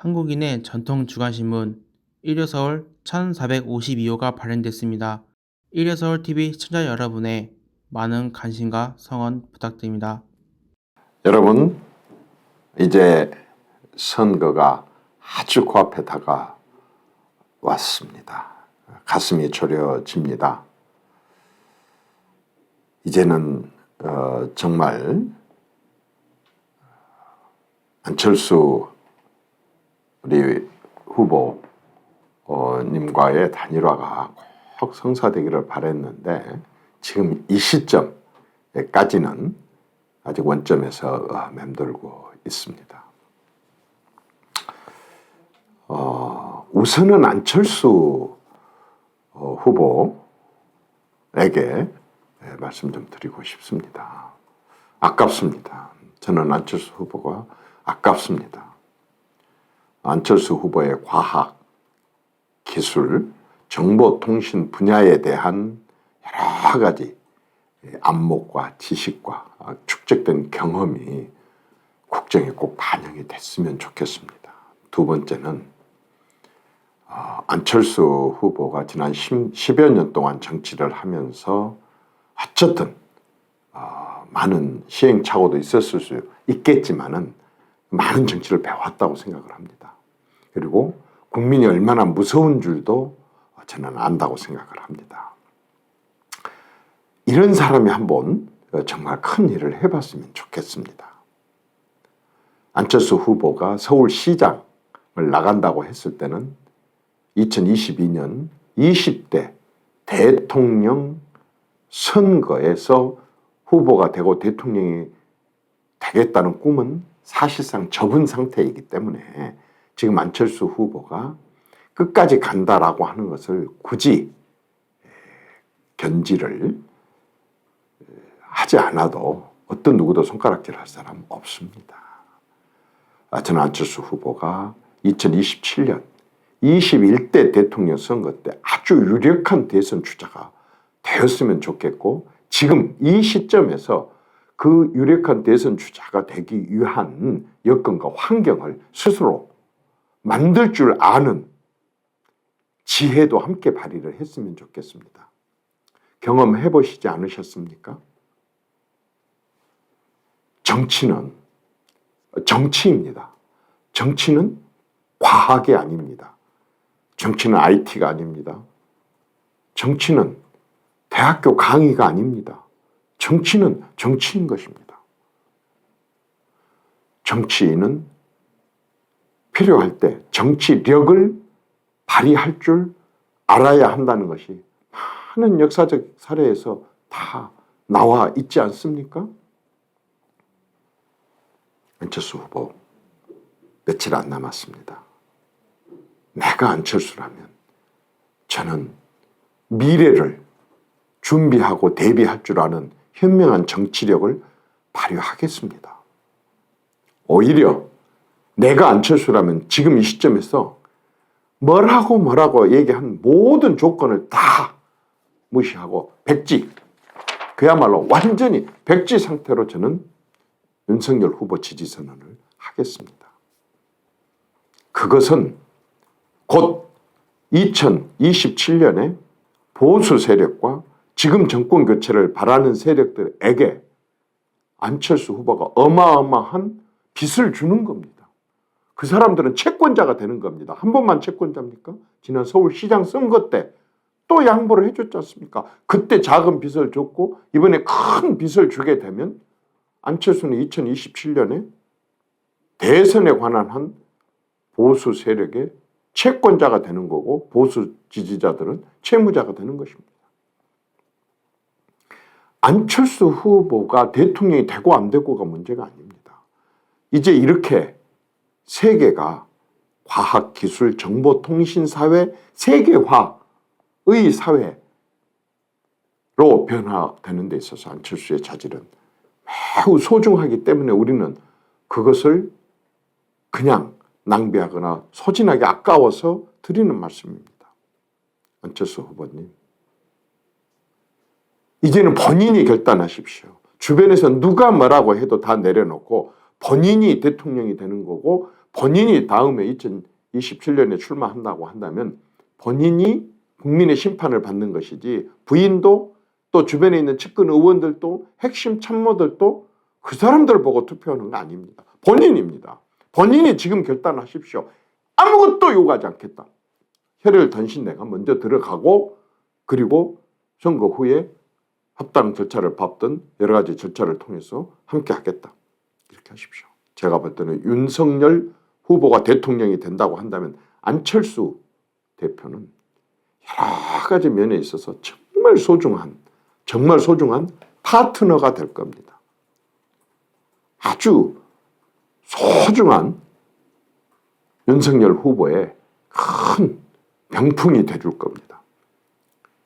한국인의 전통 주간신문 일요서울 1452호가 발행됐습니다. 일요서울TV 시청자 여러분의 많은 관심과 성원 부탁드립니다. 여러분, 이제 선거가 아주 코앞에 다가왔습니다. 가슴이 졸여집니다. 이제는 정말 안철수 우리 후보님과의 단일화가 꼭 성사되기를 바랬는데 지금 이 시점까지는 아직 원점에서 맴돌고 있습니다. 우선은 안철수 후보에게 말씀 좀 드리고 싶습니다. 아깝습니다. 저는 안철수 후보가 아깝습니다. 안철수 후보의 과학, 기술, 정보통신 분야에 대한 여러 가지 안목과 지식과 축적된 경험이 국정에 꼭 반영이 됐으면 좋겠습니다. 두 번째는 안철수 후보가 지난 10여 년 동안 정치를 하면서 어쨌든 많은 시행착오도 있었을 수 있겠지만은 많은 정치를 배웠다고 생각을 합니다. 그리고 국민이 얼마나 무서운 줄도 저는 안다고 생각을 합니다. 이런 사람이 한번 정말 큰 일을 해봤으면 좋겠습니다. 안철수 후보가 서울시장을 나간다고 했을 때는 2022년 20대 대통령 선거에서 후보가 되고 대통령이 되겠다는 꿈은 사실상 접은 상태이기 때문에 지금 안철수 후보가 끝까지 간다라고 하는 것을 굳이 견지를 하지 않아도 어떤 누구도 손가락질 할 사람 없습니다. 저는 안철수 후보가 2027년 21대 대통령 선거 때 아주 유력한 대선 주자가 되었으면 좋겠고 지금 이 시점에서 그 유력한 대선 주자가 되기 위한 여건과 환경을 스스로 만들 줄 아는 지혜도 함께 발휘를 했으면 좋겠습니다. 경험해 보시지 않으셨습니까? 정치는 정치입니다. 정치는 과학이 아닙니다. 정치는 IT가 아닙니다. 정치는 대학교 강의가 아닙니다. 정치는 정치인 것입니다. 정치인은 필요할 때 정치력을 발휘할 줄 알아야 한다는 것이 많은 역사적 사례에서 다 나와 있지 않습니까? 안철수 후보 며칠 안 남았습니다. 내가 안철수라면 저는 미래를 준비하고 대비할 줄 아는 현명한 정치력을 발휘하겠습니다. 오히려 내가 안철수라면 지금 이 시점에서 뭐라고 얘기한 모든 조건을 다 무시하고 백지, 그야말로 완전히 백지 상태로 저는 윤석열 후보 지지 선언을 하겠습니다. 그것은 곧 2027년에 보수 세력과 지금 정권 교체를 바라는 세력들에게 안철수 후보가 어마어마한 빚을 주는 겁니다. 그 사람들은 채권자가 되는 겁니다. 한 번만 채권자입니까? 지난 서울시장 선거 때 또 양보를 해줬지 않습니까? 그때 작은 빚을 줬고 이번에 큰 빚을 주게 되면 안철수는 2027년에 대선에 관한 한 보수 세력의 채권자가 되는 거고 보수 지지자들은 채무자가 되는 것입니다. 안철수 후보가 대통령이 되고 안 되고가 문제가 아닙니다. 이제 이렇게 세계가 과학, 기술, 정보, 통신 사회 세계화의 사회로 변화되는 데 있어서 안철수의 자질은 매우 소중하기 때문에 우리는 그것을 그냥 낭비하거나 소진하게 아까워서 드리는 말씀입니다. 안철수 후보님, 이제는 본인이 결단하십시오. 주변에서 누가 뭐라고 해도 다 내려놓고 본인이 대통령이 되는 거고 본인이 다음에 2027년에 출마한다고 한다면 본인이 국민의 심판을 받는 것이지 부인도 또 주변에 있는 측근 의원들도 핵심 참모들도 그 사람들 보고 투표하는 거 아닙니다. 본인입니다. 본인이 지금 결단하십시오. 아무것도 요구하지 않겠다. 혈혈 단신 내가 먼저 들어가고 그리고 선거 후에 합당 절차를 밟든 여러 가지 절차를 통해서 함께 하겠다. 이렇게 하십시오. 제가 볼 때는 윤석열 후보가 대통령이 된다고 한다면 안철수 대표는 여러 가지 면에 있어서 정말 소중한 파트너가 될 겁니다. 아주 소중한 윤석열 후보의 큰 병풍이 돼줄 겁니다.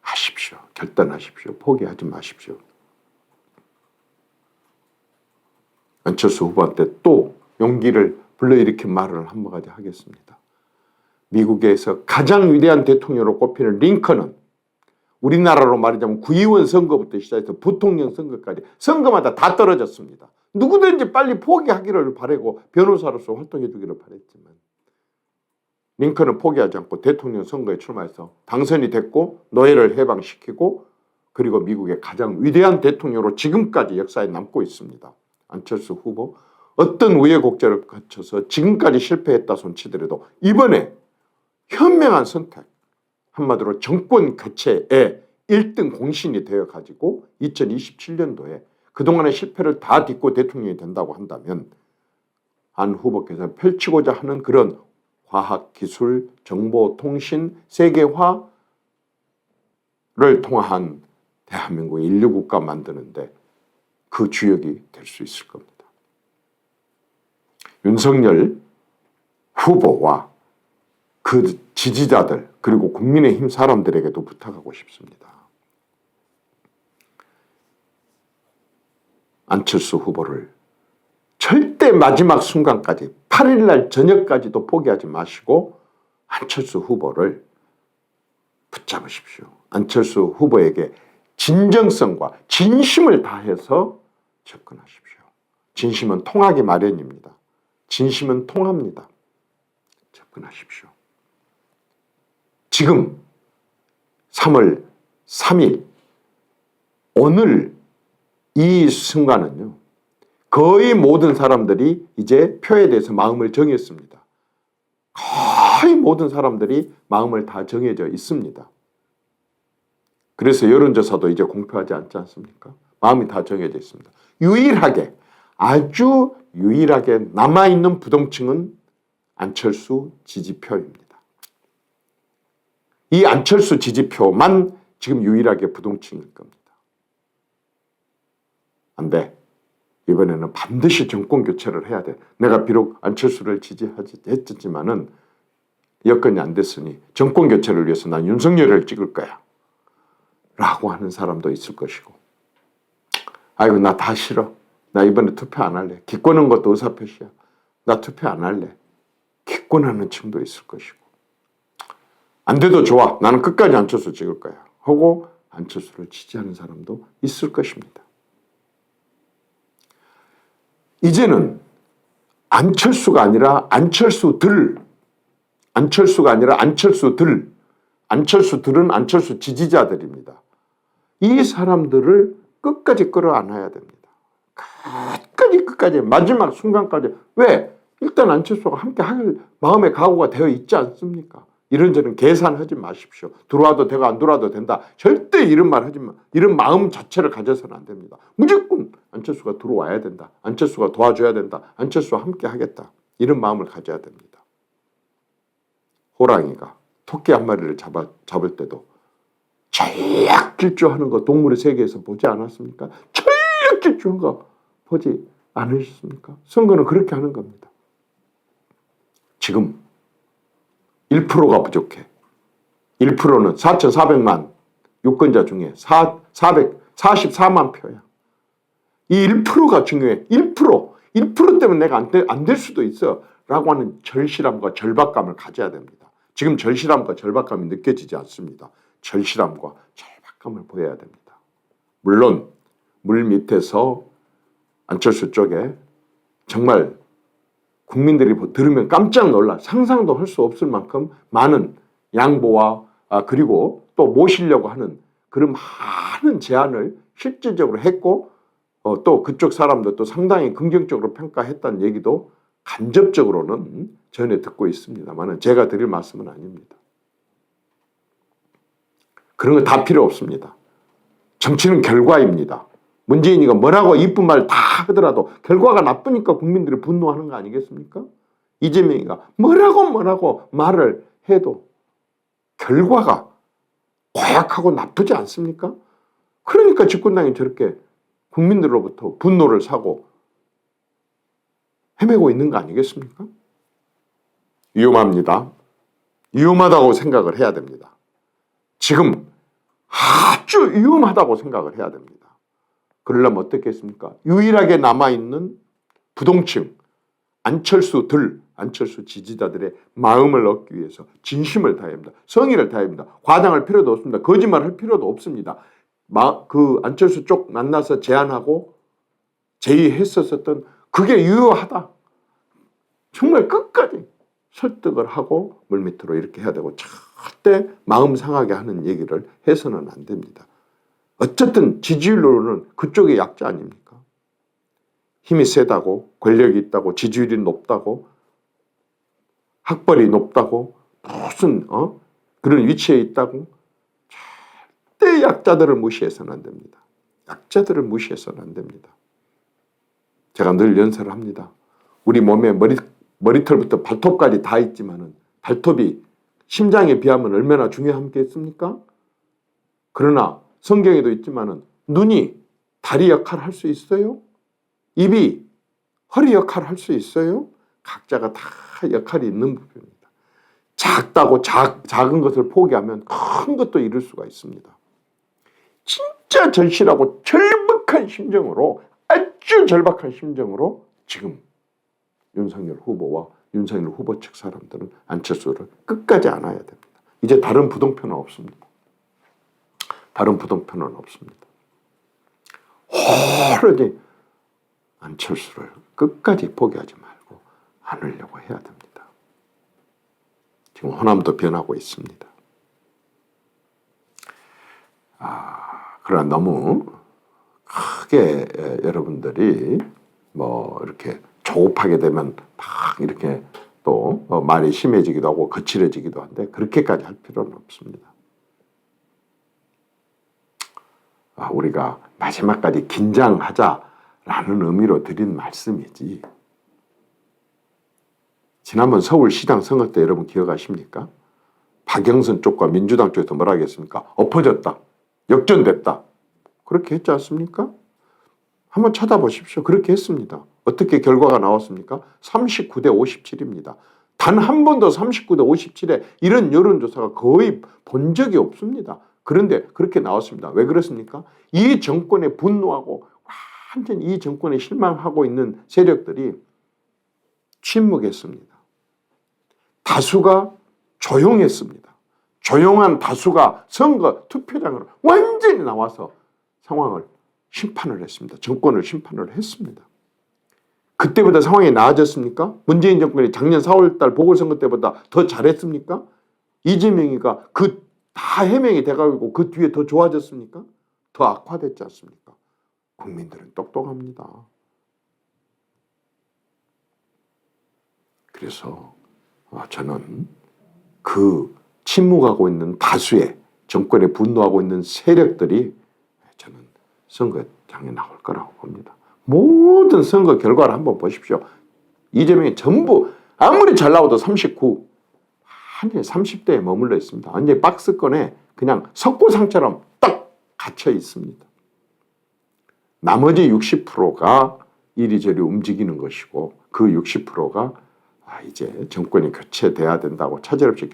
하십시오. 결단하십시오. 포기하지 마십시오. 안철수 후보한테 또 용기를 불러일으킨 말을 한 가지 하겠습니다. 미국에서 가장 위대한 대통령으로 꼽히는 링컨은 우리나라로 말하자면 구의원 선거부터 시작해서 부통령 선거까지 선거마다 다 떨어졌습니다. 누구든지 빨리 포기하기를 바라고 변호사로서 활동해 주기를 바랬지만 링컨은 포기하지 않고 대통령 선거에 출마해서 당선이 됐고 노예를 해방시키고 그리고 미국의 가장 위대한 대통령으로 지금까지 역사에 남고 있습니다. 안철수 후보 어떤 우여곡절을 거쳐서 지금까지 실패했다 손치더라도 이번에 현명한 선택 한마디로 정권 교체의 1등 공신이 되어가지고 2027년도에 그동안의 실패를 다 딛고 대통령이 된다고 한다면 안 후보께서 펼치고자 하는 그런 과학, 기술, 정보, 통신, 세계화를 통한 대한민국의 인류국가 만드는데 그 주역이 될 수 있을 겁니다. 윤석열 후보와 그 지지자들 그리고 국민의힘 사람들에게도 부탁하고 싶습니다. 안철수 후보를 절대 마지막 순간까지 8일날 저녁까지도 포기하지 마시고 안철수 후보를 붙잡으십시오. 안철수 후보에게 진정성과 진심을 다해서 접근하십시오. 진심은 통하기 마련입니다. 진심은 통합니다. 접근하십시오. 지금 3월 3일 오늘 이 순간은요. 거의 모든 사람들이 이제 표에 대해서 마음을 정했습니다. 거의 모든 사람들이 마음을 다 정해져 있습니다. 그래서 여론조사도 이제 공표하지 않지 않습니까? 마음이 다 정해져 있습니다. 유일하게 아주 유일하게 남아있는 부동층은 안철수 지지표입니다. 이 안철수 지지표만 지금 유일하게 부동층일 겁니다. 안 돼. 이번에는 반드시 정권 교체를 해야 돼. 내가 비록 안철수를 지지했지만은 여건이 안 됐으니 정권 교체를 위해서 난 윤석열을 찍을 거야. 라고 하는 사람도 있을 것이고. 아이고 나 다 싫어. 나 이번에 투표 안 할래. 기권한 것도 의사표시야. 나 투표 안 할래. 기권하는 층도 있을 것이고. 안 돼도 좋아. 나는 끝까지 안철수 찍을 거야. 하고 안철수를 지지하는 사람도 있을 것입니다. 이제는 안철수가 아니라 안철수들은 안철수들은 안철수 지지자들입니다. 이 사람들을 끝까지 끌어안아야 됩니다. 끝까지 마지막 순간까지. 왜? 일단 안철수가 함께 할 마음의 각오가 되어 있지 않습니까? 이런저런 계산하지 마십시오. 들어와도 되고 안 들어와도 된다. 절대 이런 말 하지 마. 이런 마음 자체를 가져서는 안 됩니다. 무조건 안철수가 들어와야 된다. 안철수가 도와줘야 된다. 안철수와 함께 하겠다. 이런 마음을 가져야 됩니다. 호랑이가 토끼 한 마리를 잡을 때도 전략질주하는 거 동물의 세계에서 보지 않았습니까? 전략질주한 거 보지 않으셨습니까? 선거는 그렇게 하는 겁니다. 지금 1%가 부족해. 1%는 4,400만 유권자 중에 444만 표야. 이 1%가 중요해. 1% 때문에 내가 안 될 수도 있어. 라고 하는 절실함과 절박감을 가져야 됩니다. 지금 절실함과 절박감이 느껴지지 않습니다. 절실함과 절박감을 보여야 됩니다. 물론 물 밑에서 안철수 쪽에 정말 국민들이 들으면 깜짝 놀라 상상도 할 수 없을 만큼 많은 양보와 그리고 또 모시려고 하는 그런 많은 제안을 실질적으로 했고 또 그쪽 사람들도 상당히 긍정적으로 평가했다는 얘기도 간접적으로는 전해 듣고 있습니다만 제가 드릴 말씀은 아닙니다. 그런 거 다 필요 없습니다. 정치는 결과입니다. 문재인이가 뭐라고 이쁜 말 다 하더라도 결과가 나쁘니까 국민들이 분노하는 거 아니겠습니까? 이재명이가 뭐라고 말을 해도 결과가 고약하고 나쁘지 않습니까? 그러니까 집권당이 저렇게 국민들로부터 분노를 사고 헤매고 있는 거 아니겠습니까? 위험합니다. 위험하다고 생각을 해야 됩니다. 지금 아주 위험하다고 생각을 해야 됩니다. 그러려면 어떻게 했습니까? 유일하게 남아있는 부동층, 안철수 지지자들의 마음을 얻기 위해서 진심을 다해야 합니다. 성의를 다해야 합니다. 과장할 필요도 없습니다. 거짓말할 필요도 없습니다. 그 안철수 쪽 만나서 제안하고 제의했었던 그게 유효하다. 정말 끝까지 설득을 하고 물밑으로 이렇게 해야 되고 절대 마음 상하게 하는 얘기를 해서는 안 됩니다. 어쨌든 지지율로는 그쪽이 약자 아닙니까? 힘이 세다고 권력이 있다고 지지율이 높다고 학벌이 높다고 무슨 그런 위치에 있다고 절대 약자들을 무시해서는 안 됩니다. 약자들을 무시해서는 안 됩니다. 제가 늘 연설을 합니다. 우리 몸에 머리털부터 발톱까지 다 있지만은 발톱이 심장에 비하면 얼마나 중요하겠습니까? 그러나 성경에도 있지만은 눈이 다리 역할을 할 수 있어요? 입이 허리 역할을 할 수 있어요? 각자가 다 역할이 있는 부분입니다. 작다고 작은 것을 포기하면 큰 것도 이룰 수가 있습니다. 진짜 절실하고 절박한 심정으로 아주 절박한 심정으로 지금 윤석열 후보와 윤석열 후보 측 사람들은 안철수를 끝까지 안아야 됩니다. 이제 다른 부동표는 없습니다. 다른 부동표는 없습니다. 오로지 안철수를 끝까지 포기하지 말고 안으려고 해야 됩니다. 지금 호남도 변하고 있습니다. 그러나 너무 크게 여러분들이 뭐 이렇게 조급하게 되면 막 이렇게 또 말이 심해지기도 하고 거칠어지기도 한데 그렇게까지 할 필요는 없습니다. 우리가 마지막까지 긴장하자라는 의미로 드린 말씀이지. 지난번 서울시장 선거 때 여러분 기억하십니까? 박영선 쪽과 민주당 쪽에서 뭐라 하겠습니까? 엎어졌다. 역전됐다. 그렇게 했지 않습니까? 한번 찾아보십시오. 그렇게 했습니다. 어떻게 결과가 나왔습니까? 39대 57입니다. 단 한 번도 39대 57에 이런 여론조사가 거의 본 적이 없습니다. 그런데 그렇게 나왔습니다. 왜 그렇습니까? 이 정권에 분노하고 완전히 이 정권에 실망하고 있는 세력들이 침묵했습니다. 다수가 조용했습니다. 조용한 다수가 선거 투표장으로 완전히 나와서 상황을 심판을 했습니다. 정권을 심판을 했습니다. 그때보다 상황이 나아졌습니까? 문재인 정권이 작년 4월달 보궐선거 때보다 더 잘했습니까? 이재명이가 다 해명이 돼가지고 그 뒤에 더 좋아졌습니까? 더 악화됐지 않습니까? 국민들은 똑똑합니다. 그래서 저는 그 침묵하고 있는 다수의 정권에 분노하고 있는 세력들이 저는 선거장에 나올 거라고 봅니다. 모든 선거 결과를 한번 보십시오. 이재명이 전부 아무리 잘 나와도 39, 완전히 30대에 머물러 있습니다. 완전히 박스권에 그냥 석고상처럼 딱 갇혀 있습니다. 나머지 60%가 이리저리 움직이는 것이고 그 60%가 이제 정권이 교체돼야 된다고 차질없이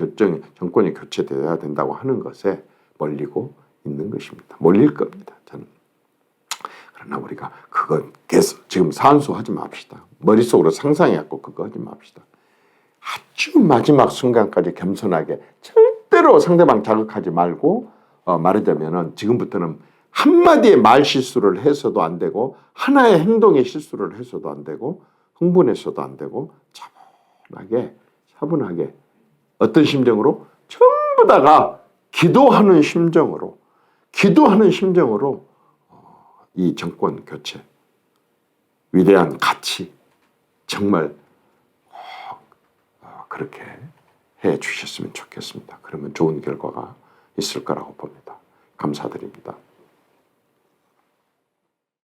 정권이 교체돼야 된다고 하는 것에 몰리고 있는 것입니다. 몰릴 겁니다. 저는. 그러나 우리가 그거 계속 지금 산수하지 맙시다. 머릿속으로 상상해갖고 그거 하지 맙시다. 아주 마지막 순간까지 겸손하게 절대로 상대방 자극하지 말고 말하자면은 지금부터는 한마디의 말 실수를 해서도 안 되고 하나의 행동의 실수를 해서도 안 되고 흥분해서도 안 되고 차분하게 어떤 심정으로? 전부 다가 기도하는 심정으로 이 정권 교체, 위대한 가치 정말 그렇게 해 주셨으면 좋겠습니다. 그러면 좋은 결과가 있을 거라고 봅니다. 감사드립니다.